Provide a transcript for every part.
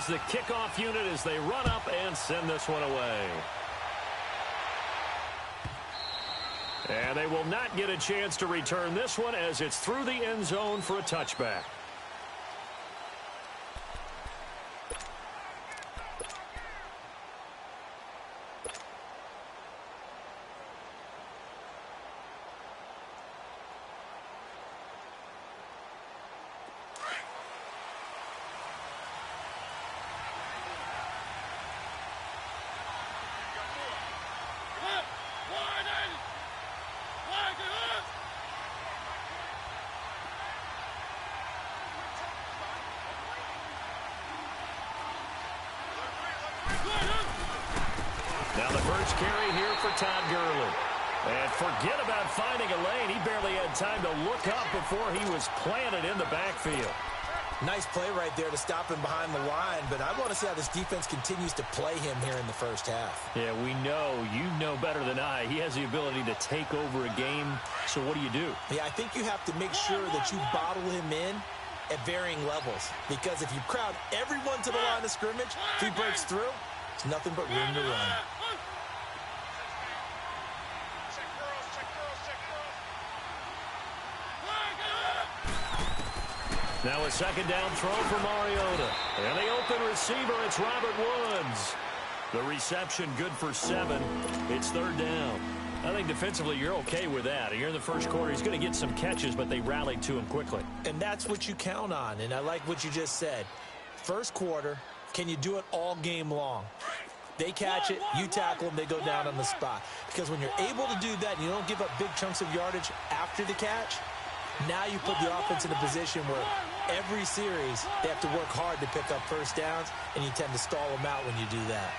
is the kickoff unit as they run up and send this one away. And they will not get a chance to return this one as it's through the end zone for a touchback. Now the first carry here for Todd Gurley. And forget about finding a lane. He barely had time to look up before he was planted in the backfield. Nice play right there to stop him behind the line, but I want to see how this defense continues to play him here in the first half. Yeah, we know. You know better than I. He has the ability to take over a game. So what do you do? Yeah, I think you have to make sure that you bottle him in at varying levels. Because if you crowd everyone to the line of scrimmage, if he breaks through, it's nothing but room to run. Now a second down throw for Mariota. And the open receiver, it's Robert Woods. The reception good for 7. It's third down. I think defensively you're okay with that. Here in the first quarter, he's going to get some catches, but they rallied to him quickly. And that's what you count on, and I like what you just said. First quarter, can you do it all game long? They catch it, you tackle them, they go down on the spot. Because when you're able to do that and you don't give up big chunks of yardage after the catch, now you put the offense in a position where every series they have to work hard to pick up first downs, and you tend to stall them out when you do that.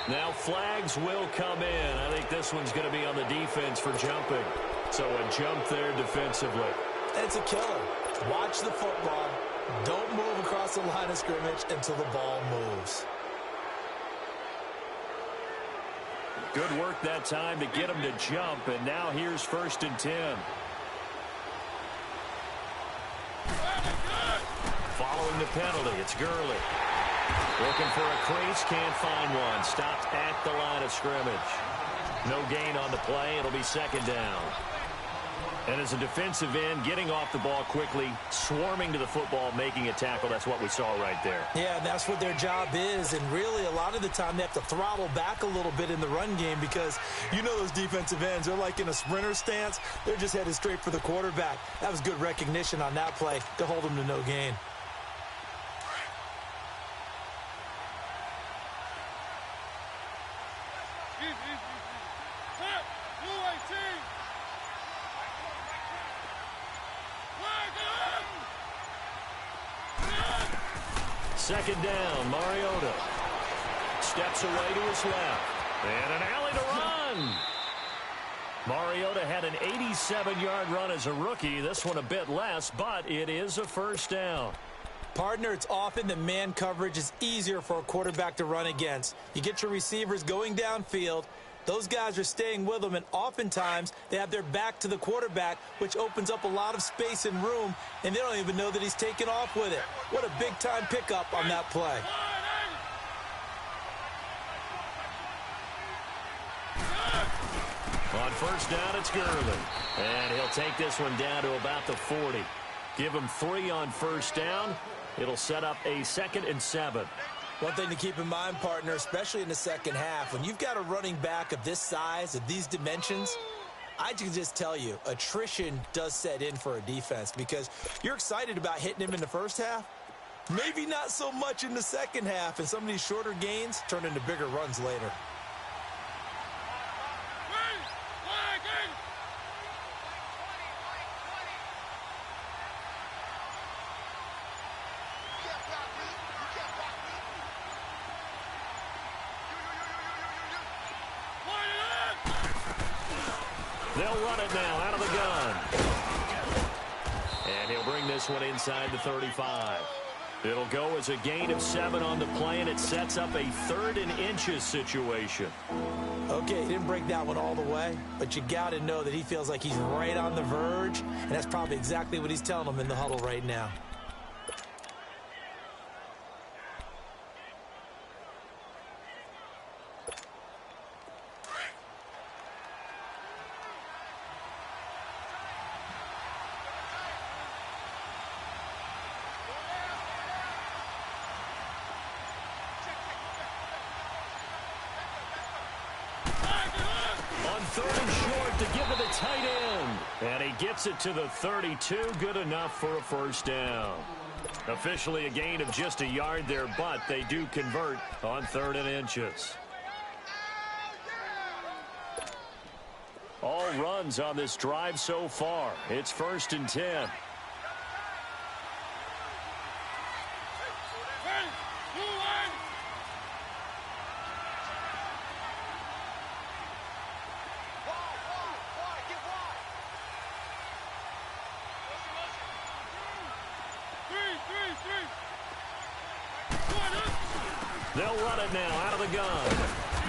Now flags will come in. I think this one's going to be on the defense for jumping. So a jump there defensively. It's a killer. Watch the football. Don't move across the line of scrimmage until the ball moves. Good work that time to get him to jump, and now here's 1st and 10. Following the penalty, it's Gurley. Looking for a crease, can't find one. Stopped at the line of scrimmage. No gain on the play. It'll be second down. And as a defensive end, getting off the ball quickly, swarming to the football, making a tackle, that's what we saw right there. Yeah, that's what their job is. And really, a lot of the time, they have to throttle back a little bit in the run game because you know those defensive ends, they're like in a sprinter stance. They're just headed straight for the quarterback. That was good recognition on that play to hold them to no gain. Second down, Mariota steps away to his left. And an alley to run. Mariota had an 87-yard run as a rookie. This one a bit less, but it is a first down. Partner, it's often that man coverage is easier for a quarterback to run against. You get your receivers going downfield. Those guys are staying with them, and oftentimes they have their back to the quarterback, which opens up a lot of space and room, and they don't even know that he's taken off with it. What a big-time pickup on that play. On first down, it's Gurley. And he'll take this one down to about the 40. Give him 3 on first down. It'll set up a 2nd and 7. One thing to keep in mind, partner, especially in the second half, when you've got a running back of this size, of these dimensions, I can just tell you, attrition does set in for a defense because you're excited about hitting him in the first half. Maybe not so much in the second half, and some of these shorter gains turn into bigger runs later. They'll run it now out of the gun. And he'll bring this one inside the 35. It'll go as a gain of 7 on the play, and it sets up a 3rd and inches situation. Okay, he didn't break that one all the way, but you got to know that he feels like he's right on the verge, and that's probably exactly what he's telling them in the huddle right now. third and short to give to the tight end. And he gets it to the 32. Good enough for a first down. Officially a gain of just a yard there, but they do convert on 3rd and inches. All runs on this drive so far. It's 1st and 10. They'll run it now out of the gun.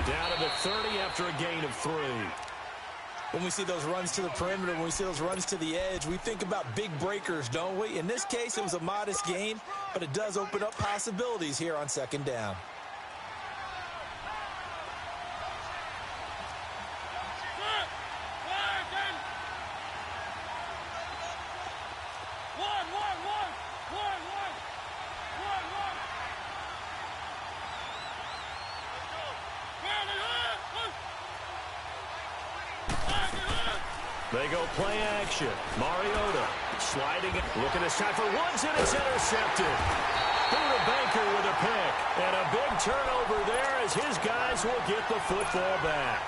Down to the 30 after a gain of 3. When we see those runs to the perimeter, when we see those runs to the edge, we think about big breakers, don't we? In this case, it was a modest gain, but it does open up possibilities here on 2nd down. They go play action. Mariota sliding it. Looking this time for Woods, and it's intercepted. Buda Baker with a pick. And a big turnover there as his guys will get the football back.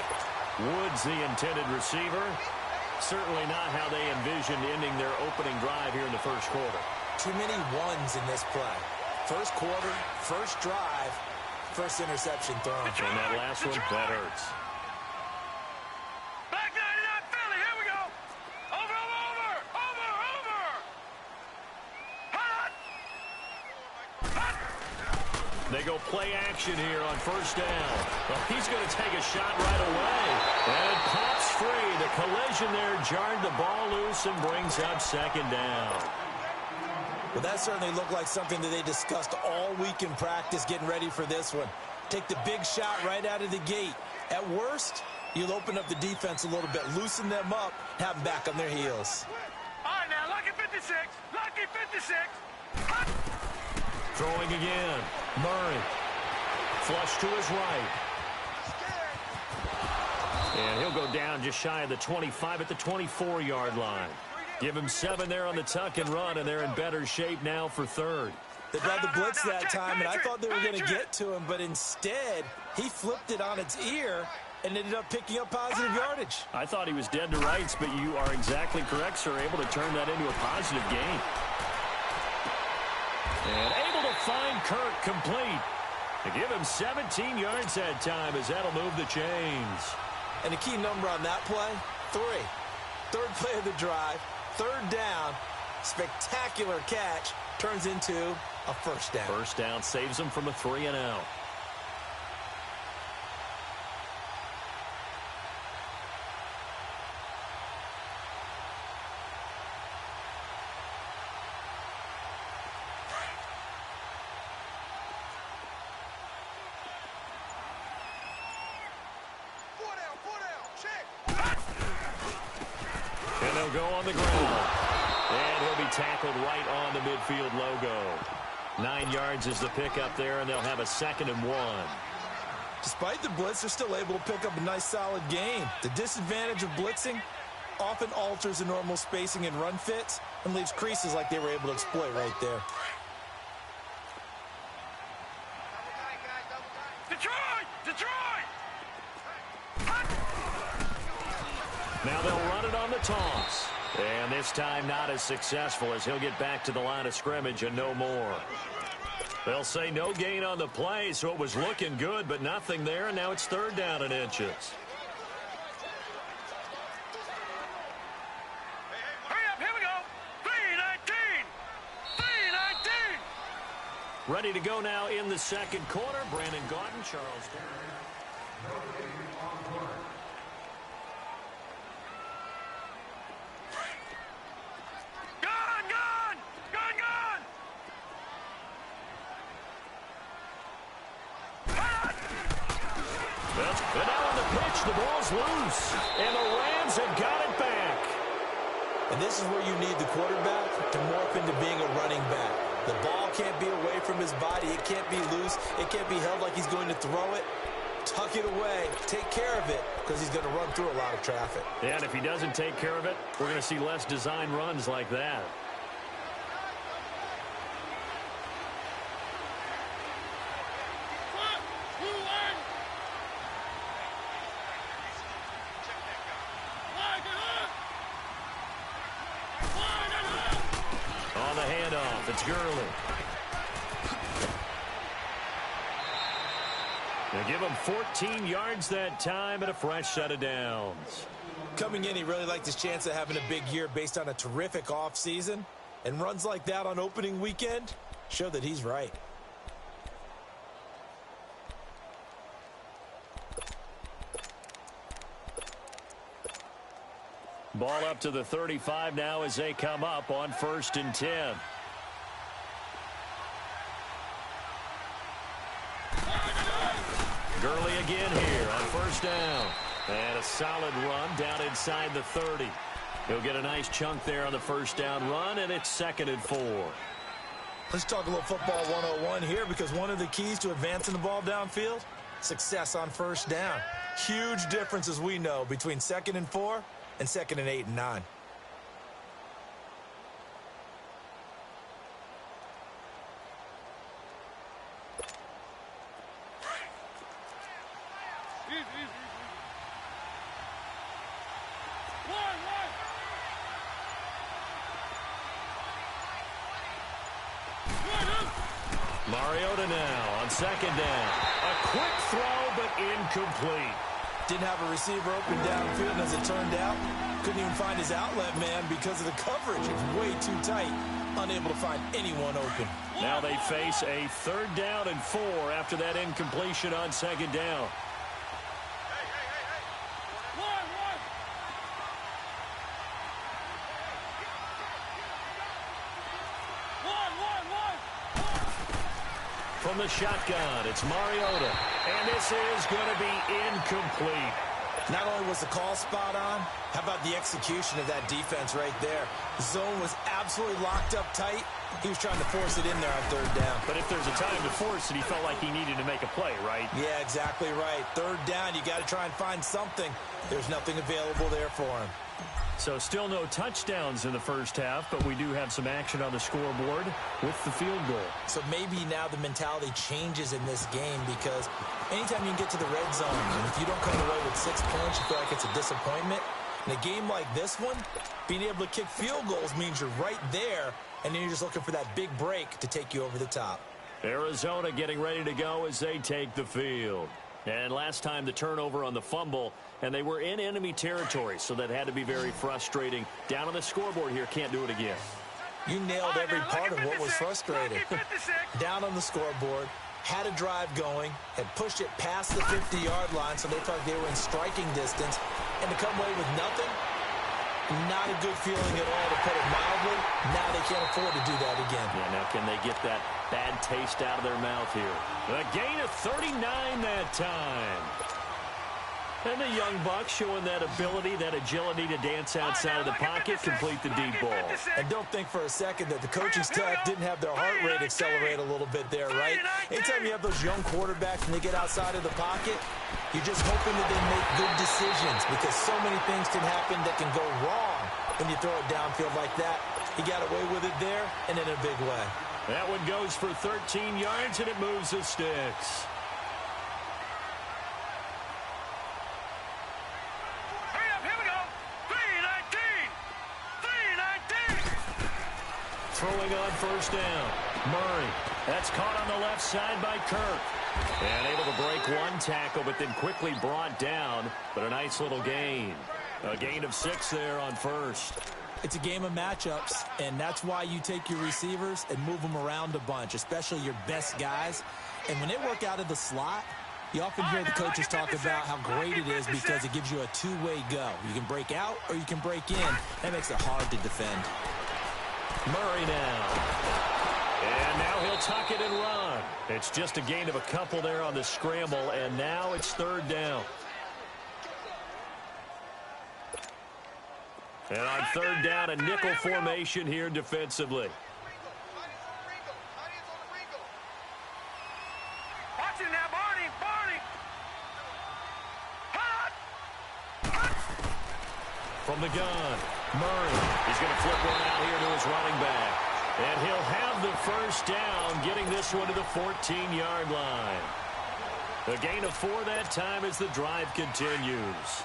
Woods, the intended receiver. Certainly not how they envisioned ending their opening drive here in the 1st quarter. Too many ones in this play. 1st quarter, 1st drive, 1st interception thrown. And that last one, that hurts. They go play action here on 1st down. Well, he's going to take a shot right away. And it pops free. The collision there jarred the ball loose and brings up 2nd down. Well, that certainly looked like something that they discussed all week in practice getting ready for this one. Take the big shot right out of the gate. At worst, you'll open up the defense a little bit, loosen them up, have them back on their heels. All right, now, lucky 56. Lucky 56. Hot. Throwing again. Murray. Flush to his right. And he'll go down just shy of the 25 at the 24-yard line. Give him 7 there on the tuck and run, and they're in better shape now for 3rd. They tried the blitz that time, and I thought they were going to get to him, but instead, he flipped it on its ear and ended up picking up positive yardage. I thought he was dead to rights, but you are exactly correct, sir. Able to turn that into a positive gain. And able to find Kirk complete. To give him 17 yards that time as that'll move the chains. And the key number on that play, 3. 3rd play of the drive, 3rd down, spectacular catch, turns into a 1st down. 1st down saves them from a 3-and-out. And they'll go on the ground. And he'll be tackled right on the midfield logo. 9 yards is the pickup there, and they'll have a 2nd and 1. Despite the blitz, they're still able to pick up a nice, solid gain. The disadvantage of blitzing often alters the normal spacing and run fits and leaves creases like they were able to exploit right there. Detroit! Detroit! Now they'll run it on the toss. And this time not as successful as he'll get back to the line of scrimmage and no more. They'll say no gain on the play, so it was looking good, but nothing there, and now it's 3rd down and inches. Hurry up, here we go. 3:19. 3:19. Ready to go now in the 2nd quarter. Brandon Gaudin, Charles Durham. And now on the pitch, the ball's loose. And the Rams have got it back. And this is where you need the quarterback to morph into being a running back. The ball can't be away from his body. It can't be loose. It can't be held like he's going to throw it. tuck it away, take care of it, because he's going to run through a lot of traffic. Yeah, and if he doesn't take care of it, we're going to see less design runs like that. On the handoff, it's Gurley. They give him 14 yards that time and a fresh set of downs. Coming in, he really liked his chance of having a big year based on a terrific offseason. And runs like that on opening weekend show that he's right. Ball up to the 35 now as they come up on 1st and 10. Gurley again here on 1st down. And a solid run down inside the 30. He'll get a nice chunk there on the 1st down run, and it's 2nd and 4. Let's talk a little football 101 here, because one of the keys to advancing the ball downfield, success on 1st down. Huge difference, as we know, between 2nd and 4 and 2nd and 8 and 9. Mariota now on 2nd down. A quick throw, but incomplete. Didn't have a receiver open downfield, and as it turned out, couldn't even find his outlet man because of the coverage. It was way too tight, unable to find anyone open. Now they face a 3rd down and 4 after that incompletion on 2nd down. From the shotgun, it's Mariota. And this is going to be incomplete. Not only was the call spot on, how about the execution of that defense right there? The zone was absolutely locked up tight. He was trying to force it in there on 3rd down. But if there's a time to force it, he felt like he needed to make a play, right? Yeah, exactly right. 3rd down, you got to try and find something. There's nothing available there for him. So still no touchdowns in the 1st half, but we do have some action on the scoreboard with the field goal. So maybe now the mentality changes in this game, because anytime you can get to the red zone, and if you don't come away with 6 points, you feel like it's a disappointment. In a game like this one, being able to kick field goals means you're right there, and then you're just looking for that big break to take you over the top. Arizona getting ready to go as they take the field. And last time the turnover on the fumble, and they were in enemy territory, so that had to be very frustrating. Down on the scoreboard here, can't do it again. You nailed every part of what was frustrating. Down on the scoreboard, had a drive going, had pushed it past the 50-yard line, so they thought they were in striking distance, and to come away with nothing, not a good feeling at all, to put it mildly. Now they can't afford to do that again. Yeah, now can they get that bad taste out of their mouth here? A gain of 39 that time. And the young buck showing that ability, that agility to dance outside of the pocket, complete the deep ball. And don't think for a second that the coaching staff didn't have their heart rate accelerate a little bit there, right? Anytime you have those young quarterbacks and they get outside of the pocket, you're just hoping that they make good decisions, because so many things can happen that can go wrong when you throw it downfield like that. He got away with it there, and in a big way. That one goes for 13 yards, and it moves the sticks. Hurry up, here we go. 3-19. 3-19. Throwing on 1st down. Murray. That's caught on the left side by Kirk. And able to break one tackle, but then quickly brought down. But a nice little gain. A gain of 6 there on 1st. It's a game of matchups, and that's why you take your receivers and move them around a bunch, especially your best guys. And when they work out of the slot, you often hear the coaches talk about how great it is because it gives you a two-way go. You can break out or you can break in. That makes it hard to defend. Murray now. And now he'll tuck it and run. It's just a gain of a couple there on the scramble, and now it's 3rd down. And on 3rd down, a nickel formation here defensively. Watch it now, Barney. the gun. Murray, he's going to flip one out here to his running back. And he'll have the first down, getting this one to the 14-yard line. A gain of 4 that time as the drive continues.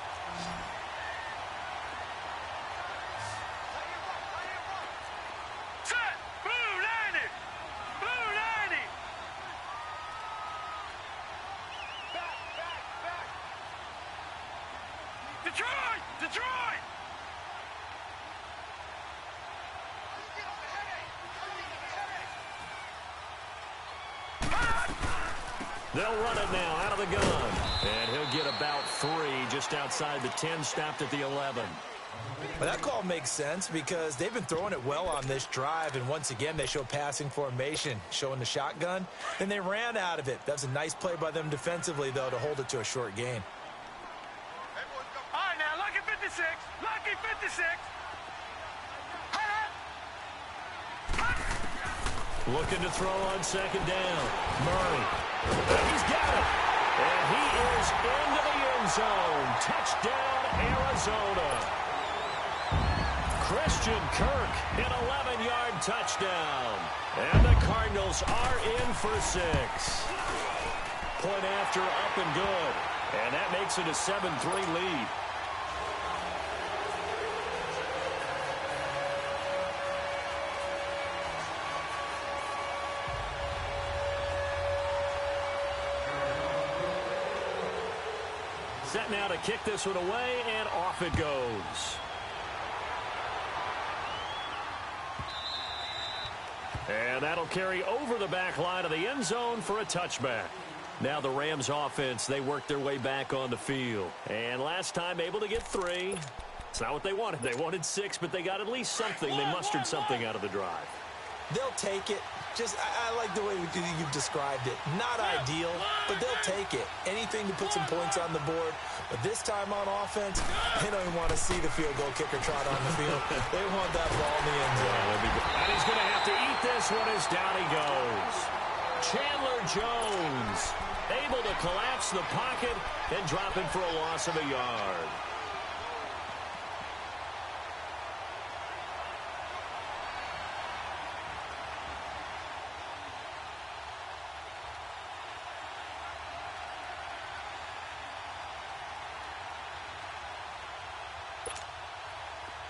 Set! Blue 90! Blue 90! Back! Detroit! Detroit! They'll run it now out of the gun. And he'll get about 3 just outside the 10, stopped at the 11. Well, that call makes sense because they've been throwing it well on this drive, and once again they show passing formation, showing the shotgun, and they ran out of it. That was a nice play by them defensively, though, to hold it to a short gain. All right, now, lucky 56. Lucky 56. Looking to throw on second down. Murray. He's got it. And he is into the end zone. Touchdown, Arizona. Christian Kirk, an 11-yard touchdown. And the Cardinals are in for 6. Point after, up and good. And that makes it a 7-3 lead. Set now to kick this one away, and off it goes. And that'll carry over the back line of the end zone for a touchback. Now the Rams offense, they worked their way back on the field. And last time able to get 3. It's not what they wanted. They wanted 6, but they got at least something. They mustered something out of the drive. They'll take it. I like the way you've described it. Not ideal, but they'll take it. Anything to put some points on the board. But this time on offense, they don't even want to see the field goal kicker trot on the field. They want that ball in the end zone. And he's going to have to eat this one as down he goes. Chandler Jones able to collapse the pocket and drop it for a loss of a yard.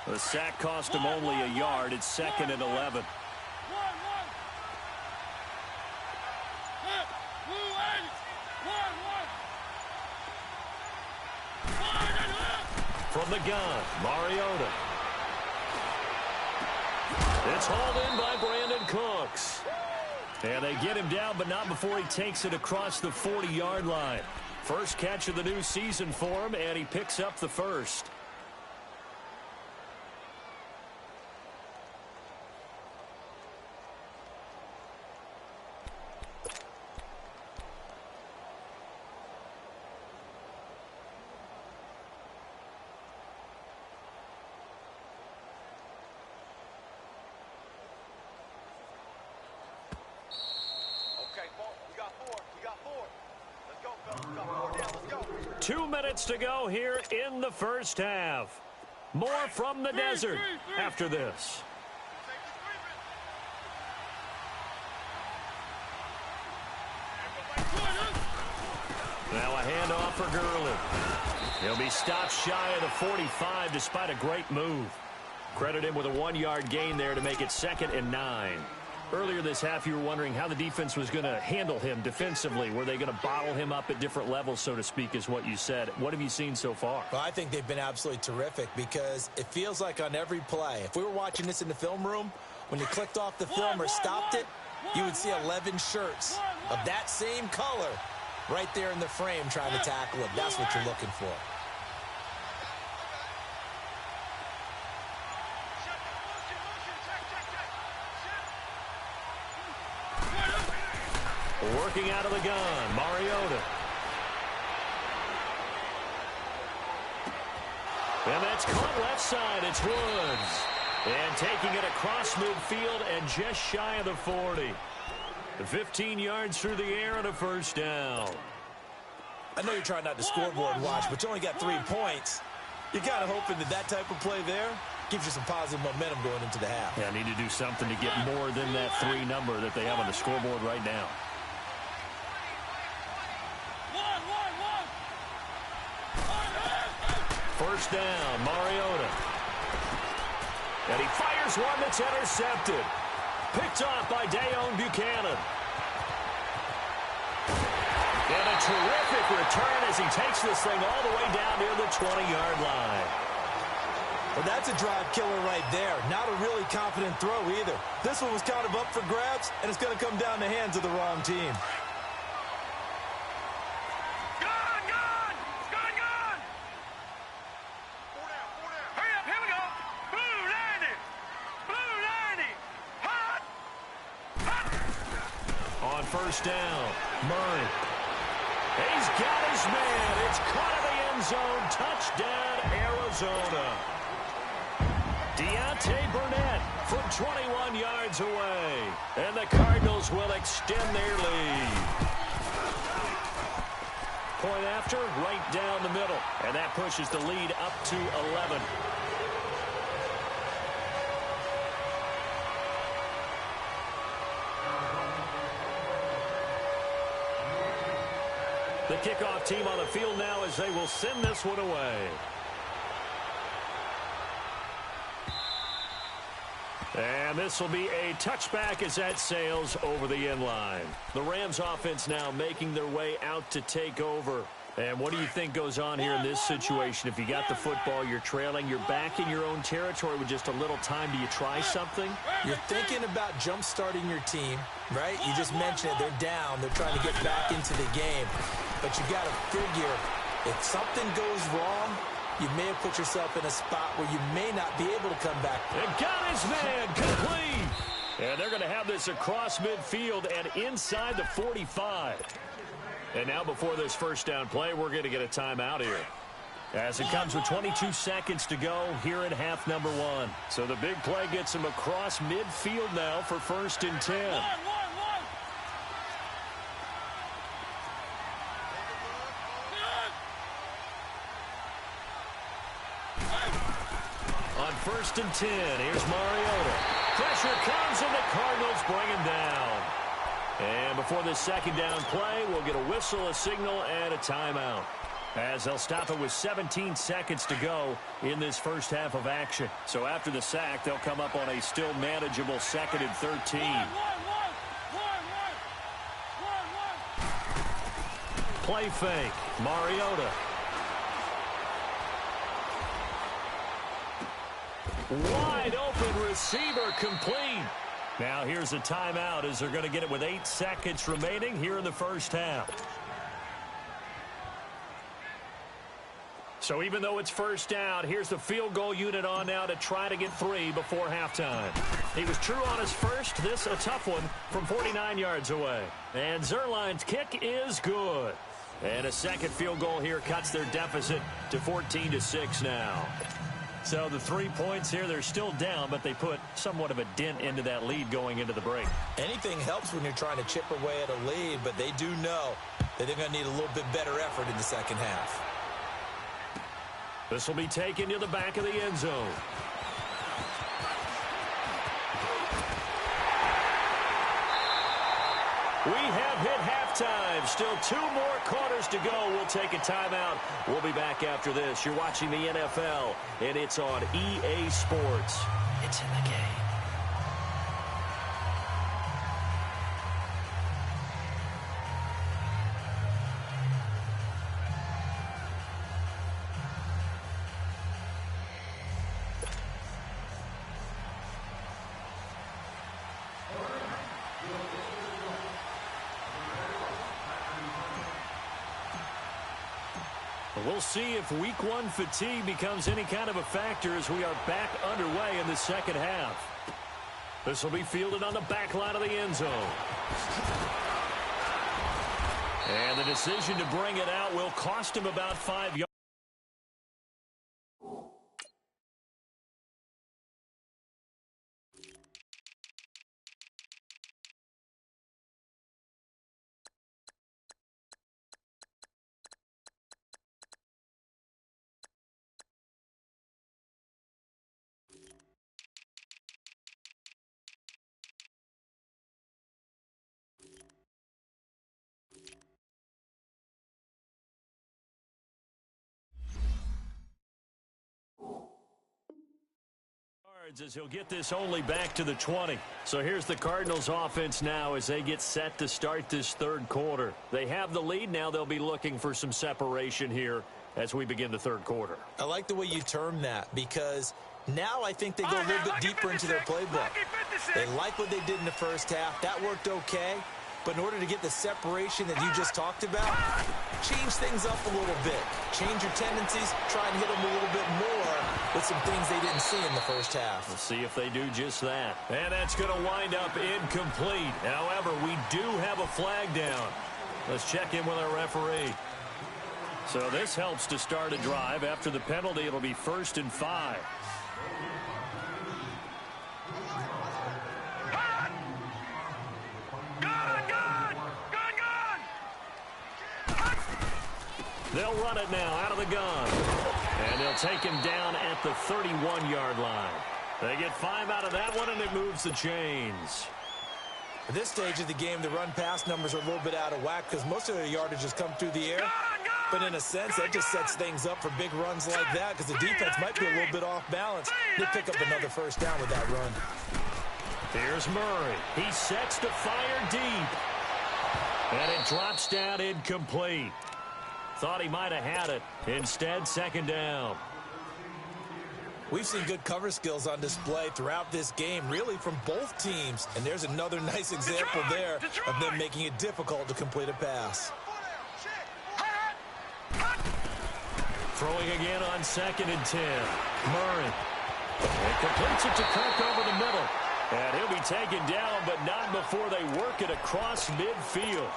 The sack cost him only a yard. It's 2nd and 11. From the gun, Mariota. It's hauled in by Brandon Cooks. And they get him down, but not before he takes it across the 40-yard line. First catch of the new season for him, and he picks up the first. We got 4. Let's go. 2 minutes to go here in the first half. More from the desert after this. Now a handoff for Gurley. He'll be stopped shy of the 45 despite a great move. Credit him with a 1-yard gain there to make it 2nd and 9. Earlier this half, you were wondering how the defense was going to handle him defensively. Were they going to bottle him up at different levels, so to speak, is what you said. What have you seen so far? Well, I think they've been absolutely terrific because it feels like on every play, if we were watching this in the film room, when you clicked off the film or stopped it, you would see 11 shirts of that same color right there in the frame trying to tackle him. That's what you're looking for. Working out of the gun, Mariota. And that's caught left side. It's Woods. And taking it across midfield and just shy of the 40. 15 yards through the air and a first down. I know you're trying not to scoreboard watch, but you only got 3 points. You're kind of hoping that type of play there gives you some positive momentum going into the half. Yeah, need to do something to get more than that 3 number that they have on the scoreboard right now. First down, Mariota. And he fires one that's intercepted. Picked off by Dayon Buchanan. And a terrific return as he takes this thing all the way down near the 20-yard line. Well, that's a drive killer right there. Not a really confident throw either. This one was kind of up for grabs, and it's going to come down the hands of the wrong team. First down, Murray. He's got his man. It's caught in the end zone. Touchdown, Arizona. Deontay Burnett from 21 yards away. And the Cardinals will extend their lead. Point after, right down the middle. And that pushes the lead up to 11. The kickoff team on the field now as they will send this one away. And this will be a touchback as that sails over the end line. The Rams offense now making their way out to take over. And what do you think goes on here in this situation? If you got the football, you're trailing, you're back in your own territory with just a little time. Do you try something? You're thinking about jump-starting your team, right? You just mentioned it. They're down. They're trying to get back into the game. But you got to figure if something goes wrong, you may have put yourself in a spot where you may not be able to come back. And got his man complete. And they're going to have this across midfield and inside the 45. And now before this first down play, we're going to get a timeout here. As it comes with 22 seconds to go here at half number 1. So the big play gets him across midfield now for 1st and 10. On 1st and 10, here's Mariota. Pressure comes and the Cardinals bring him down. And before this second down play, we'll get a whistle, a signal, and a timeout. As they'll stop it with 17 seconds to go in this first half of action. So after the sack, they'll come up on a still manageable 2nd and 13. Play fake, Mariota. Wide open receiver complete. Now here's a timeout as they're going to get it with 8 seconds remaining here in the first half. So even though it's first down, here's the field goal unit on now to try to get 3 before halftime. He was true on his first. This a tough one from 49 yards away. And Zerline's kick is good. And a second field goal here cuts their deficit to 14-6 now. So the 3 points here, they're still down, but they put somewhat of a dent into that lead going into the break. Anything helps when you're trying to chip away at a lead, but they do know that they're going to need a little bit better effort in the second half. This will be taken to the back of the end zone. We have hit halftime. Still 2 more quarters to go. We'll take a timeout. We'll be back after this. You're watching the NFL, and it's on EA Sports. It's in the game. We'll see if week 1 fatigue becomes any kind of a factor as we are back underway in the second half. This will be fielded on the back line of the end zone. And the decision to bring it out will cost him about 5 yards. As he'll get this only back to the 20. So here's the Cardinals offense now as they get set to start this third quarter. They have the lead now. They'll be looking for some separation here as we begin the third quarter. I like the way you term that because now I think they go a little bit deeper into their playbook. They like what they did in the first half. That worked okay. But in order to get the separation that you just talked about, change things up a little bit. Change your tendencies. Try and hit them a little bit more with some things they didn't see in the first half. We'll see if they do just that. And that's going to wind up incomplete. However, we do have a flag down. Let's check in with our referee. So this helps to start a drive. After the penalty, it'll be 1st and 5. They'll run it now out of the gun. And they'll take him down at the 31-yard line. They get 5 out of that one, and it moves the chains. At this stage of the game, the run-pass numbers are a little bit out of whack because most of their yardage has come through the air. But in a sense, that just sets things up for big runs like that because the defense might be a little bit off balance. They pick up another first down with that run. Here's Murray. He sets to fire deep. And it drops down incomplete. Thought he might have had it. Instead, 2nd down. We've seen good cover skills on display throughout this game, really from both teams. And there's another nice example there of them making it difficult to complete a pass. Throwing again on 2nd and 10. Murray. And completes it to Kirk over the middle. And he'll be taken down, but not before they work it across midfield.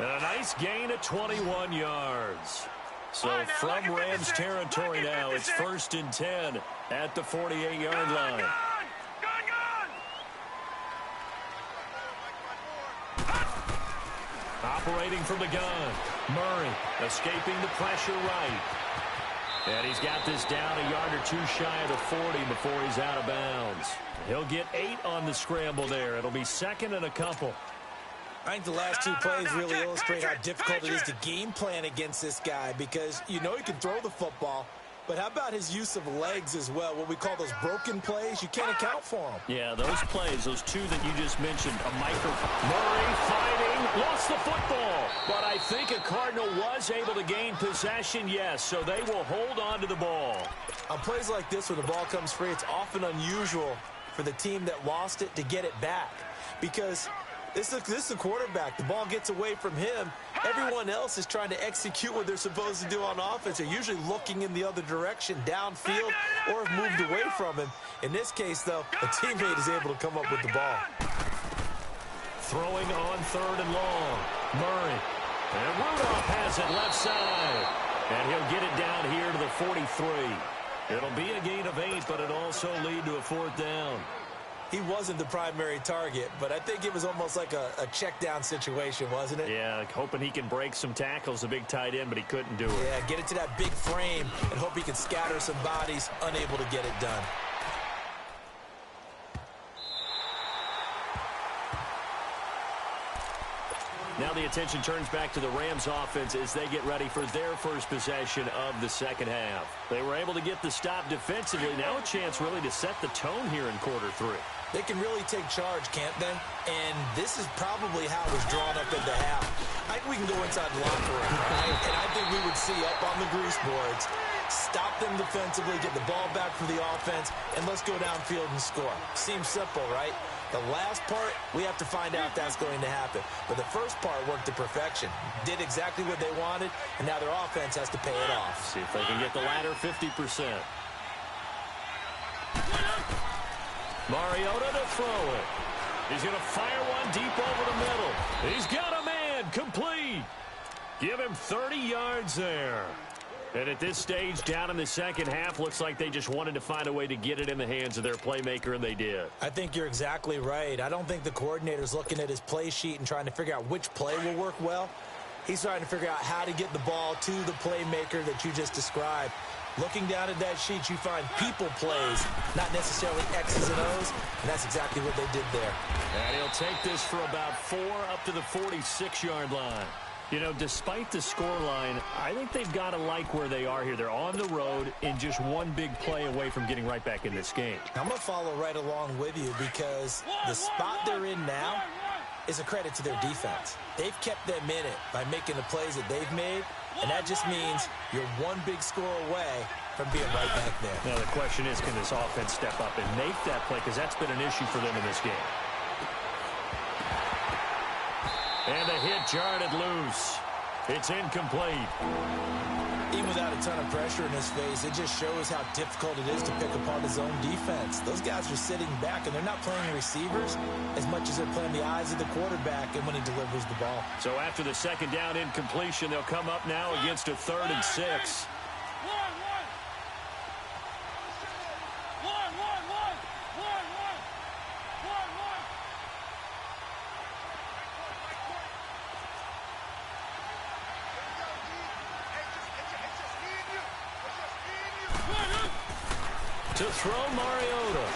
And a nice gain of 21 yards. So from Rams territory now, it's 1st and 10 at the 48-yard line. Operating from the gun. Murray escaping the pressure right. And he's got this down a yard or two shy of the 40 before he's out of bounds. He'll get 8 on the scramble there. It'll be 2nd and a couple. I think the last 2 plays really illustrate how difficult it is to game plan against this guy because you know he can throw the football, but how about his use of legs as well? What we call those broken plays, you can't account for them. Yeah, those plays, those 2 that you just mentioned, a micro. Murray fighting, lost the football. But I think a Cardinal was able to gain possession, yes, so they will hold on to the ball. On plays like this, when the ball comes free, it's often unusual for the team that lost it to get it back because this is the quarterback. The ball gets away from him. Everyone else is trying to execute what they're supposed to do on offense. They're usually looking in the other direction, downfield, or have moved away from him. In this case, though, a teammate is able to come up with the ball. Throwing on 3rd and long. Murray. And Rudolph has it left side. And he'll get it down here to the 43. It'll be a gain of 8, but it'll also lead to a 4th down. He wasn't the primary target, but I think it was almost like a check down situation, wasn't it? Yeah, hoping he can break some tackles, a big tight end, but he couldn't do it. Yeah, get it to that big frame and hope he can scatter some bodies, unable to get it done. Now the attention turns back to the Rams offense as they get ready for their first possession of the second half. They were able to get the stop defensively. Now a chance really to set the tone here in quarter 3. They can really take charge, can't they? And this is probably how it was drawn up in the half. I think we can go inside the locker room, right? And I think we would see up on the grease boards, stop them defensively, get the ball back for the offense, and let's go downfield and score. Seems simple, right? The last part, we have to find out if that's going to happen. But the first part worked to perfection. Did exactly what they wanted, and now their offense has to pay it off. See if they can get the latter 50%. Mariota to throw it. He's going to fire one deep over the middle. He's got a man, complete. Give him 30 yards there. And at this stage, down in the second half, looks like they just wanted to find a way to get it in the hands of their playmaker, and they did. I think you're exactly right. I don't think the coordinator's looking at his play sheet and trying to figure out which play will work well. He's trying to figure out how to get the ball to the playmaker that you just described. Looking down at that sheet, you find people plays, not necessarily X's and O's, and that's exactly what they did there. And he'll take this for about 4 up to the 46-yard line. You know, despite the scoreline, I think they've got to like where they are here. They're on the road and just one big play away from getting right back in this game. I'm going to follow right along with you because the spot they're in now is a credit to their defense. They've kept them in it by making the plays that they've made, and that just means you're one big score away from being right back there. Now, the question is, can this offense step up and make that play? Because that's been an issue for them in this game. And the hit jarred it loose. It's incomplete. Even without a ton of pressure in his face, it just shows how difficult it is to pick apart his own defense. Those guys are sitting back, and they're not playing receivers as much as they're playing the eyes of the quarterback and when he delivers the ball. So after the second down incompletion, they'll come up now against a 3rd and 6. To throw Mariota.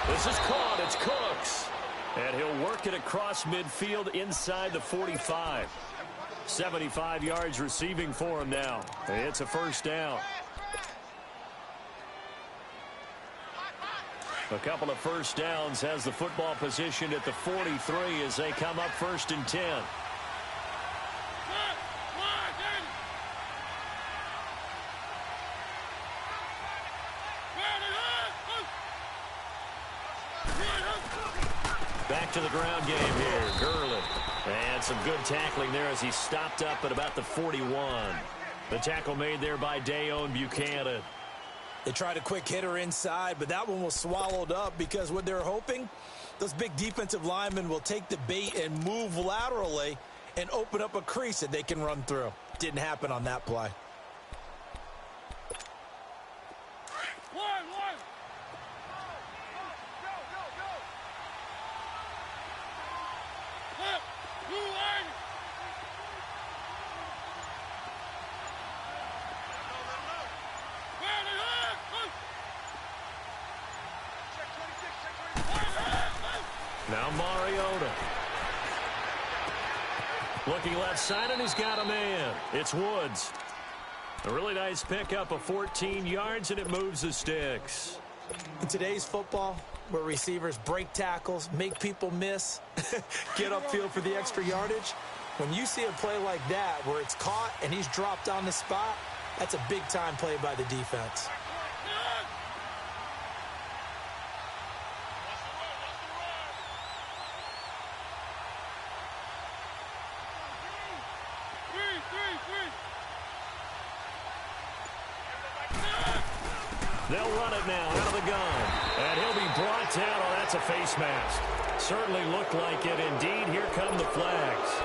This is caught. It's Cooks. And he'll work it across midfield inside the 45. 75 yards receiving for him now. It's a first down. A couple of first downs has the football position at the 43 as they come up 1st and 10. Back to the ground game here. Gurley. And some good tackling there as he stopped up at about the 41. The tackle made there by Dayon Buchanan. They tried a quick hitter inside, but that one was swallowed up because what they're hoping, those big defensive linemen will take the bait and move laterally and open up a crease that they can run through. Didn't happen on that play. Now Mariota. Looking left side, and he's got a man. It's Woods. A really nice pickup of 14 yards, and it moves the sticks. In today's football, where receivers break tackles, make people miss, get upfield for the extra yardage, when you see a play like that where it's caught and he's dropped on the spot, that's a big-time play by the defense. They'll run it now out of the gun. And he'll be brought down. Oh, that's a face mask. Certainly looked like it. Indeed, here come the flags.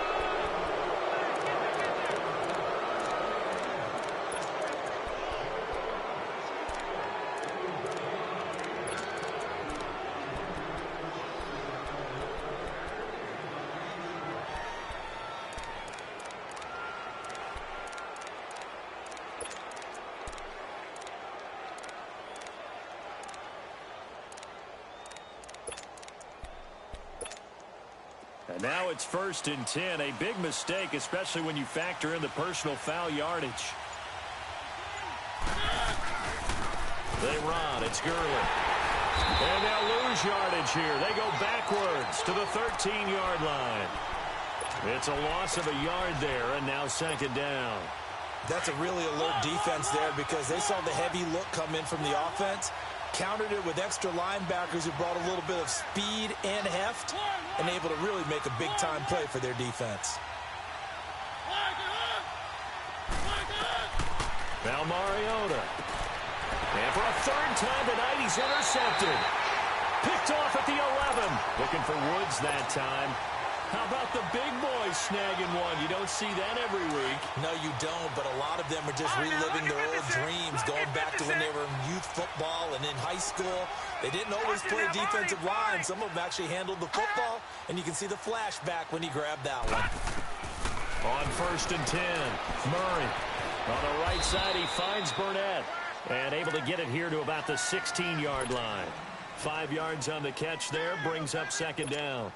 And now it's 1st and 10. A big mistake, especially when you factor in the personal foul yardage. They run. It's Gurley. And they'll lose yardage here. They go backwards to the 13-yard line. It's a loss of a yard there, and now 2nd down. That's a really alert defense there because they saw the heavy look come in from the offense, countered it with extra linebackers who brought a little bit of speed and heft, and able to really make a big-time play for their defense. Now Mariota. And for a 3rd time tonight, he's intercepted. Picked off at the 11. Looking for Woods that time. How about the big boys snagging one? You don't see that every week. No, you don't, but a lot of them are just reliving their old dreams, going back to when they were in youth football and in high school. They didn't always play defensive line. Some of them actually handled the football, and you can see the flashback when he grabbed that one. On 1st and 10, Murray. On the right side, he finds Burnett. And able to get it here to about the 16-yard line. 5 yards on the catch there, brings up 2nd down.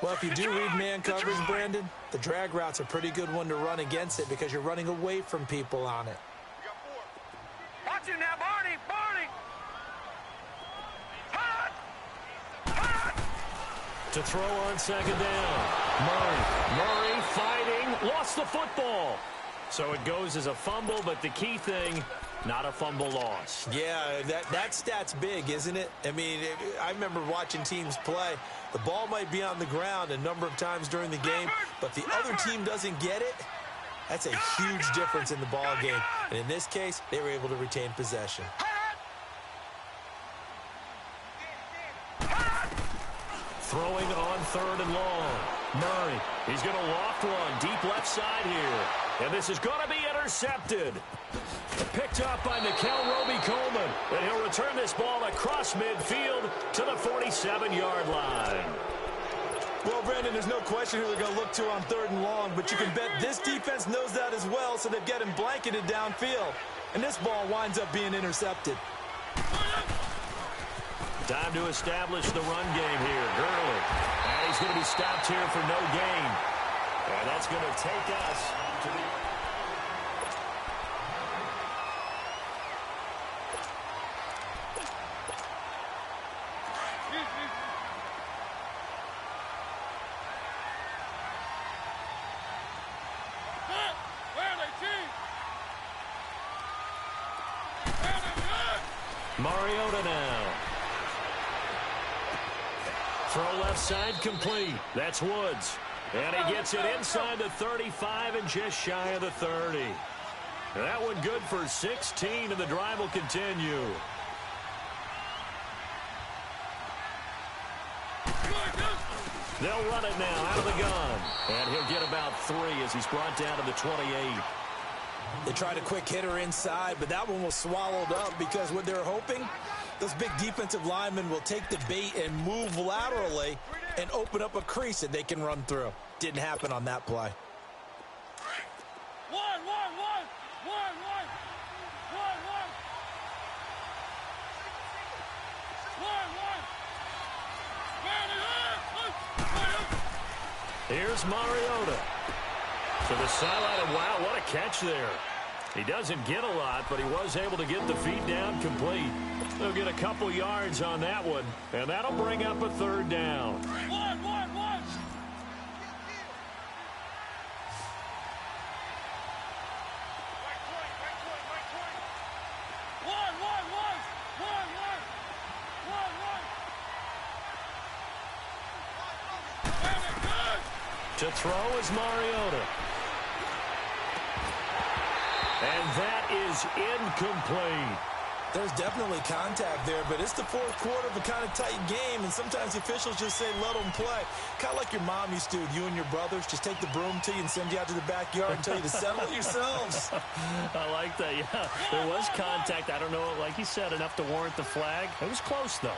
Well, if you do read man coverage, Brandon, the drag route's a pretty good one to run against it because you're running away from people on it. Watch him now, Barney! Barney! Hot! Hot! To throw on second down. Murray fighting, lost the football. So it goes as a fumble, but the key thing, not a fumble loss. Yeah, that stat's big, isn't it? I mean, I remember watching teams play. The ball might be on the ground a number of times during the game, but the other team doesn't get it. That's a huge difference in the ball game. And in this case, they were able to retain possession. Throwing on third and long. Murray, he's going to loft one deep left side here. And this is going to be intercepted. Picked up by Roby-Coleman. And he'll return this ball across midfield to the 47-yard line. Well, Brandon, there's no question who they're going to look to on third and long, but you can bet this defense knows that as well, so they've got him blanketed downfield. And this ball winds up being intercepted. Time to establish the run game here. Gurley. And he's going to be stopped here for no gain. And that's going to take us to the... Mariota now. Throw left side complete. That's Woods. And he gets it inside the 35 and just shy of the 30. That one good for 16, and the drive will continue. They'll run it now out of the gun. And he'll get about 3 as he's brought down to the 28. They tried a quick hitter inside, but that one was swallowed up because what they're hoping, those big defensive linemen will take the bait and move laterally and open up a crease that they can run through. Didn't happen on that play. Here's Mariota. To the sideline, and wow, what a catch there. He doesn't get a lot, but he was able to get the feet down complete. They'll get a couple yards on that one, and that'll bring up a third down. To throw is Mariota. And that is incomplete. There's definitely contact there, but it's the fourth quarter of a kind of tight game, and sometimes the officials just say, let them play. Kind of like your mom used to, you and your brothers, just take the broom to you and send you out to the backyard and tell you to settle it yourselves. I like that, yeah. There was contact. I don't know, like you said, enough to warrant the flag. It was close, though.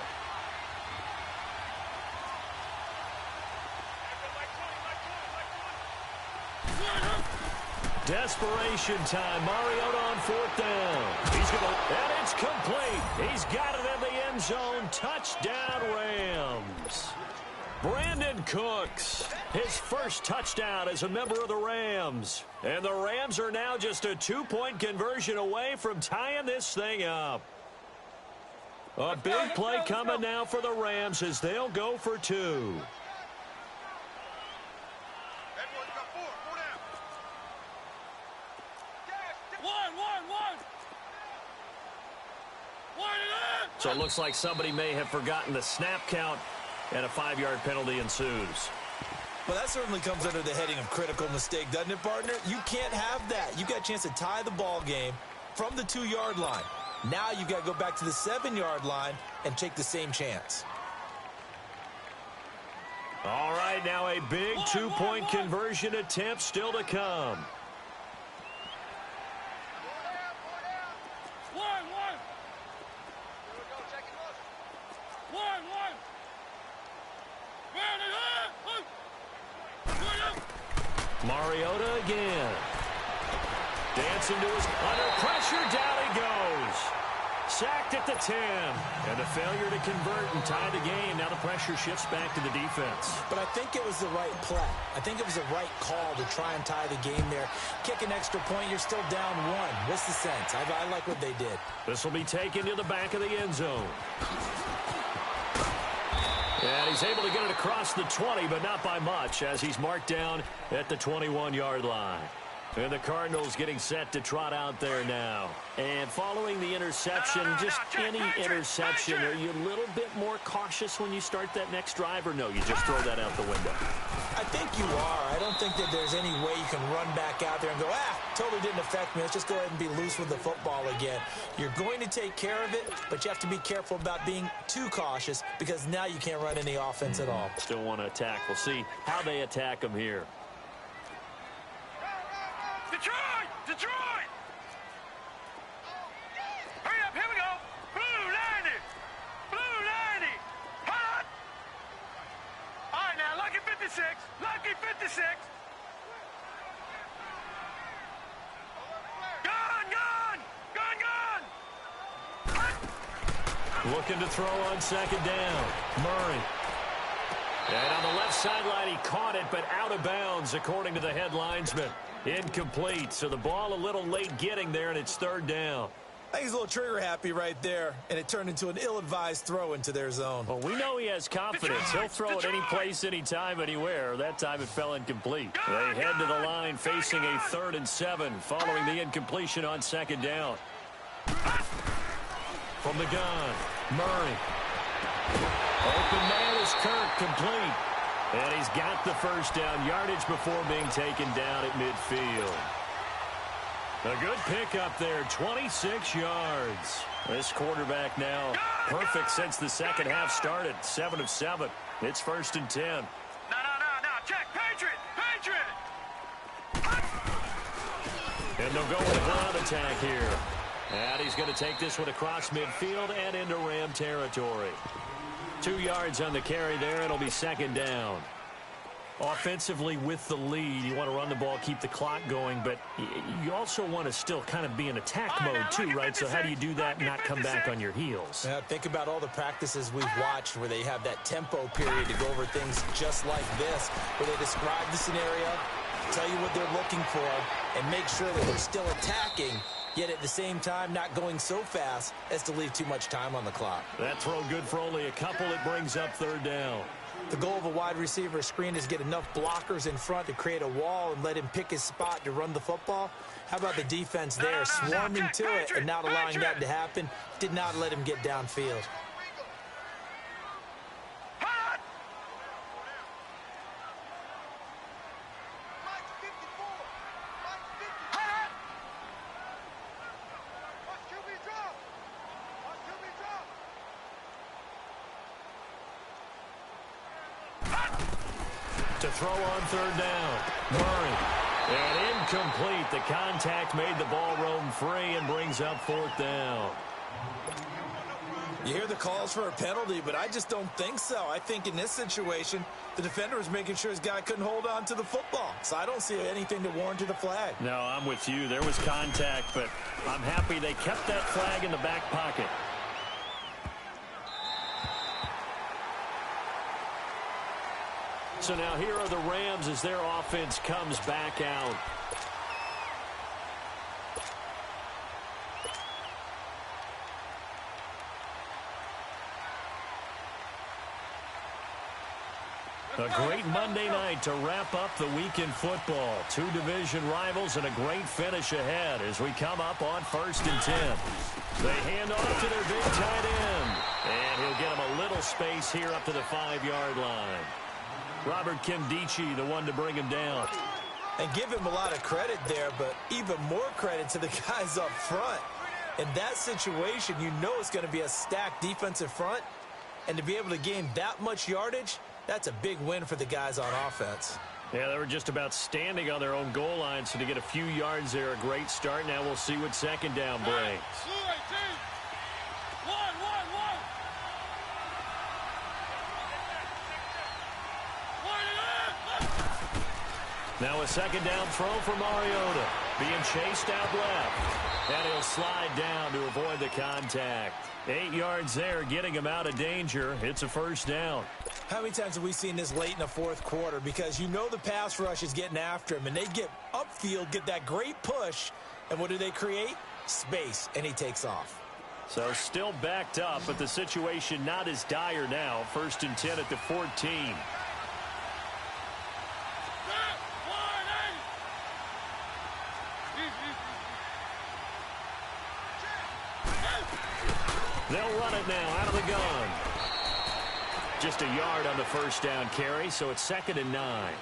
Desperation time. Mariota on fourth down. He's going to, and it's complete. He's got it in the end zone. Touchdown, Rams. Brandon Cooks, his first touchdown as a member of the Rams. And the Rams are now just a 2-point conversion away from tying this thing up. A big play coming now for the Rams as they'll go for 2. So it looks like somebody may have forgotten the snap count, and a 5-yard penalty ensues. Well, that certainly comes under the heading of critical mistake, doesn't it, partner? You can't have that. You got a chance to tie the ball game from the 2-yard line. Now you got to go back to the 7-yard line and take the same chance. All right, now a big 2-point conversion attempt still to come. Mariota again. Dancing to his under pressure. Down he goes. sacked at the 10. And a failure to convert and tie the game. Now the pressure shifts back to the defense. But I think it was the right play. I think it was the right call to try and tie the game there. Kick an extra point, you're still down 1. What's the sense? I like what they did. This will be taken to the back of the end zone. And he's able to get it across the 20, but not by much, as he's marked down at the 21-yard line. And the Cardinals getting set to trot out there now. And following the interception, just any interception, are you a little bit more cautious when you start that next drive, or no, you just throw that out the window? I think you are. I don't think that there's any way you can run back out there and go, totally didn't affect me. Let's just go ahead and be loose with the football again. You're going to take care of it, but you have to be careful about being too cautious because now you can't run any offense at all. Still want to attack. We'll see how they attack them here. Detroit! Detroit! Hurry up, here we go! Blue 90! Blue 90! Hot! All right, now, lucky 56! Lucky 56! Gun! Gun! Gun! Gun! Looking to throw on second down. Murray. And on the left sideline, he caught it, but out of bounds, according to the head linesman. Incomplete, so the ball a little late getting there, and it's third down. I think he's a little trigger happy right there, and it turned into an ill-advised throw into their zone. Well, we know he has confidence. He'll throw it any place, anytime, anywhere. That time it fell incomplete. They head to the line facing a 3rd and 7 following the incompletion on second down. From the gun, Murray. Open man is Kirk, complete. And he's got the first down yardage before being taken down at midfield. A good pickup there, 26 yards. This quarterback now perfect since the second half started, 7 of 7. It's 1st and 10. No, check, Patriot! Patriot! And they'll go with a ground attack here. And he's going to take this one across midfield and into Ram territory. 2 yards on the carry there. It'll be second down. Offensively with the lead, you want to run the ball, keep the clock going, but you also want to still kind of be in attack mode too, right? So how do you do that and not come back on your heels? Yeah, think about all the practices we've watched where they have that tempo period to go over things just like this, where they describe the scenario, tell you what they're looking for, and make sure that they're still attacking, yet at the same time not going so fast as to leave too much time on the clock. That throw good for only a couple. It brings up third down. The goal of a wide receiver screen is get enough blockers in front to create a wall and let him pick his spot to run the football. How about the defense there, swarming to it and not allowing that to happen? Did not let him get downfield. To throw on third down, Murray. And incomplete. The contact made the ball roam free and brings up 4th down. You hear the calls for a penalty, but I just don't think so. I think in this situation, the defender was making sure his guy couldn't hold on to the football. So I don't see anything to warrant a flag. No, I'm with you. There was contact, but I'm happy they kept that flag in the back pocket. So now here are the Rams as their offense comes back out. A great Monday night to wrap up the week in football. 2 division rivals and a great finish ahead as we come up on 1st and 10. They hand off to their big tight end. And he'll get him a little space here up to the 5-yard line. Robert Kimdichie, the one to bring him down. And give him a lot of credit there, but even more credit to the guys up front. In that situation, you know it's going to be a stacked defensive front. And to be able to gain that much yardage, that's a big win for the guys on offense. Yeah, they were just about standing on their own goal line, so to get a few yards there, a great start. Now we'll see what second down brings. Now a second down throw for Mariota. Being chased out left. And he'll slide down to avoid the contact. 8 yards there, getting him out of danger. It's a first down. How many times have we seen this late in the fourth quarter? Because you know the pass rush is getting after him, and they get upfield, get that great push, and what do they create? Space, and he takes off. So still backed up, but the situation not as dire now. 1st and 10 at the 14. They'll run it now out of the gun. Just a yard on the first down carry, so it's 2nd and 9.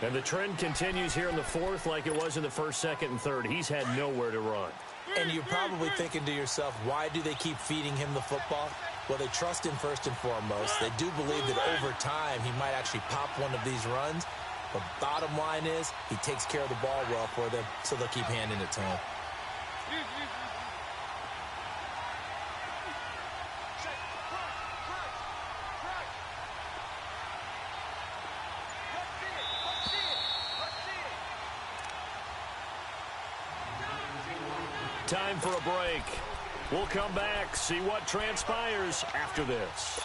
And the trend continues here in the fourth like it was in the first, second, and third. He's had nowhere to run. And you're probably thinking to yourself, why do they keep feeding him the football? Well, they trust him first and foremost. They do believe that over time he might actually pop one of these runs. But bottom line is he takes care of the ball well for them, so they'll keep handing it to him. Time for a break. We'll come back, see what transpires after this.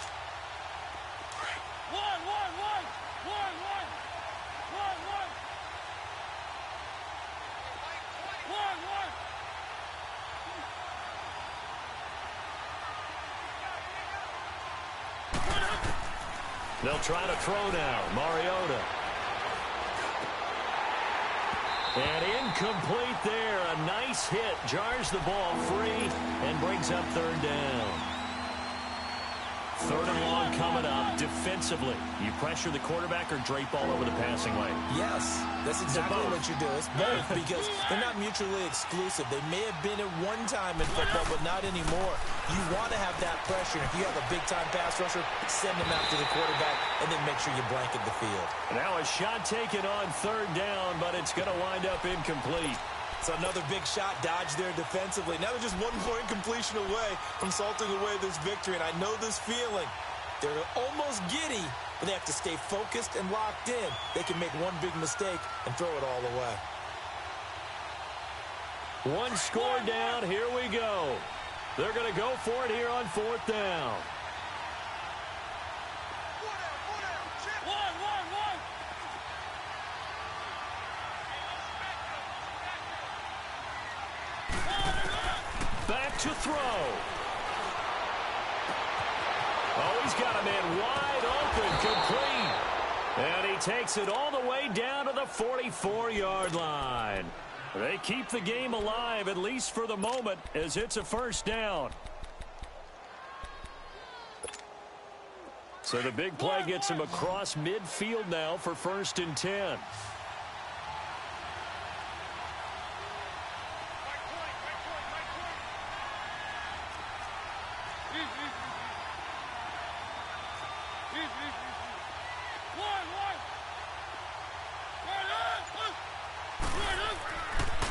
They'll try to throw now. Mariota. And incomplete there. A nice hit. Jars the ball free and brings up 3rd down. 3rd and long coming up. Defensively, you pressure the quarterback or drape all over the passing lane? Yes, that's exactly what you do. It's both because they're not mutually exclusive. They may have been at one time in football, but not anymore. You want to have that pressure. If you have a big-time pass rusher, send him after the quarterback and then make sure you blanket the field. Now a shot taken on 3rd down, but it's going to wind up incomplete. So another big shot dodged there defensively. Now they're just 1 point completion away from salting away this victory, and I know this feeling. They're almost giddy, but they have to stay focused and locked in. They can make one big mistake and throw it all away. 1 score down. Here we go. They're going to go for it here on 4th down. Back to throw. Oh, he's got a man wide open, complete. And he takes it all the way down to the 44-yard line. They keep the game alive, at least for the moment, as it's a first down. So the big play gets him across midfield now for 1st and 10.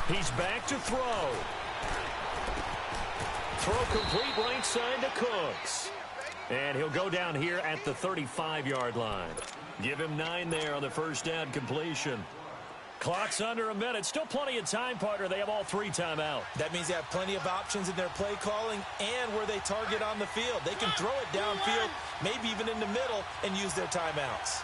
He's back to throw. Throw complete right side to Cooks. And he'll go down here at the 35-yard line. Give him 9 there on the first down completion. Clock's under a minute. Still plenty of time, partner. They have all 3 timeouts. That means they have plenty of options in their play calling and where they target on the field. They can throw it downfield, maybe even in the middle, and use their timeouts.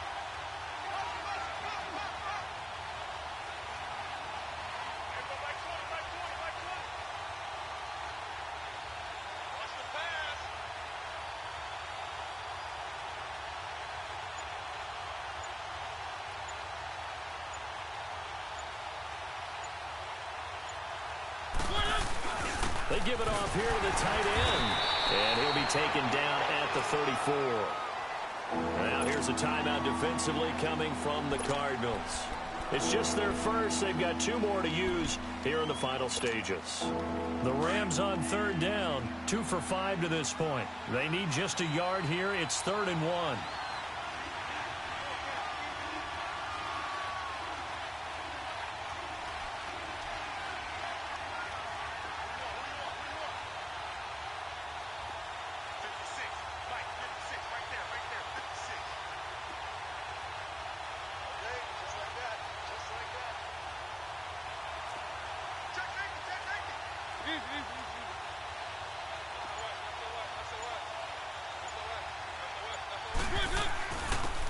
They give it off here to the tight end. And he'll be taken down at the 34. Now here's a timeout defensively coming from the Cardinals. It's just their first. They've got 2 more to use here in the final stages. The Rams on 3rd down, 2 for 5 to this point. They need just a yard here. It's 3rd and 1.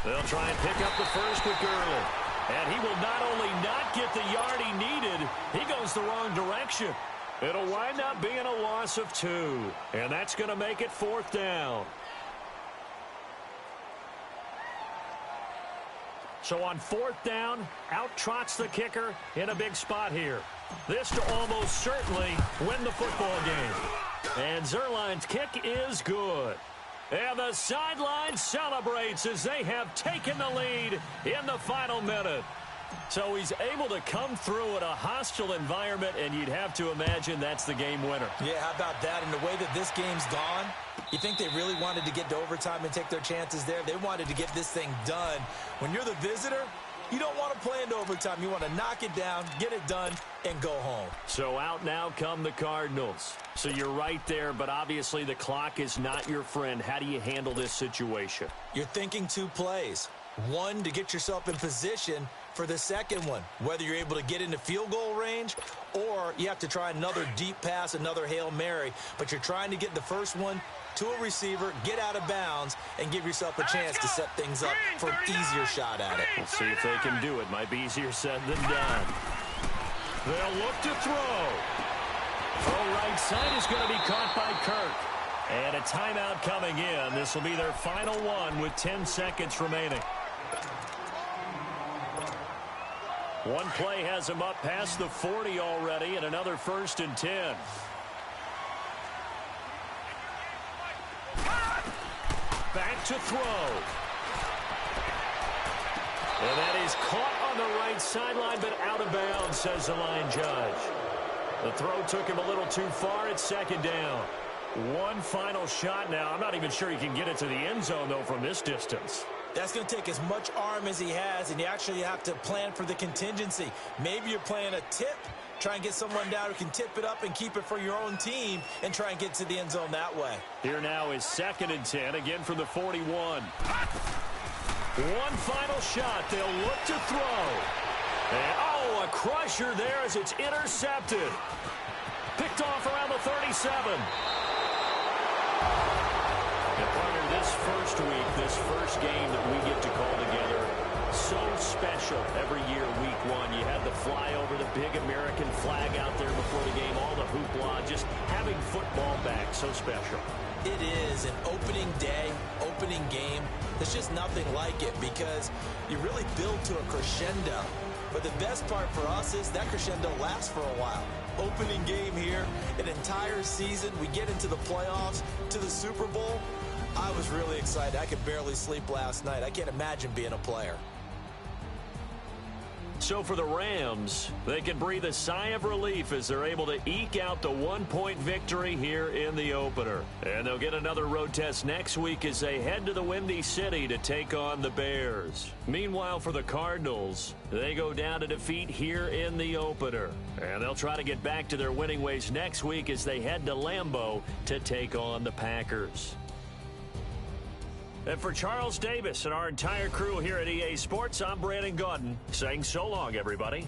They'll try and pick up the first with Gurley. And he will not only not get the yard he needed, he goes the wrong direction. It'll wind up being a loss of 2. And that's going to make it 4th down. So on 4th down, out trots the kicker in a big spot here. This to almost certainly win the football game. And Zuerlein's kick is good. And the sideline celebrates as they have taken the lead in the final minute. So he's able to come through in a hostile environment, and you'd have to imagine that's the game winner. Yeah, how about that? And the way that this game's gone, you think they really wanted to get to overtime and take their chances there? They wanted to get this thing done. When you're the visitor, you don't want to play into overtime. You want to knock it down, get it done, and go home. So out now come the Cardinals. So you're right there, but obviously the clock is not your friend. How do you handle this situation? You're thinking 2 plays. One, to get yourself in position for the second one, whether you're able to get into field goal range or you have to try another deep pass, another Hail Mary. But you're trying to get the first one to a receiver, get out of bounds, and give yourself a chance to set things up for an easier shot at it. We'll see if they can do it. Might be easier said than done. They'll look to throw. Oh, right side is going to be caught by Kirk. And a timeout coming in. This will be their final one with 10 seconds remaining. One play has him up past the 40 already, and another 1st and 10. Back to throw. And that is caught on the right sideline, but out of bounds, says the line judge. The throw took him a little too far. It's 2nd down. One final shot now. I'm not even sure he can get it to the end zone, though, from this distance. That's going to take as much arm as he has, and you actually have to plan for the contingency. Maybe you're playing a tip, try and get someone down who can tip it up and keep it for your own team and try and get to the end zone that way. Here now is 2nd and 10, again from the 41. One final shot. They'll look to throw. And, oh, a crusher there as it's intercepted. Picked off around the 37. And partner, this first week, this first game that we get to call together, so special every year, week 1. You had the flyover, the big American flag out there before the game, all the hoopla, just having football back, so special. It is an opening day, opening game. There's just nothing like it because you really build to a crescendo. But the best part for us is that crescendo lasts for a while. Opening game here, an entire season. We get into the playoffs, to the Super Bowl. I was really excited. I could barely sleep last night. I can't imagine being a player. So for the Rams, they can breathe a sigh of relief as they're able to eke out the 1-point victory here in the opener. And they'll get another road test next week as they head to the Windy City to take on the Bears. Meanwhile, for the Cardinals, they go down to defeat here in the opener. And they'll try to get back to their winning ways next week as they head to Lambeau to take on the Packers. And for Charles Davis and our entire crew here at EA Sports, I'm Brandon Gaudin saying so long, everybody.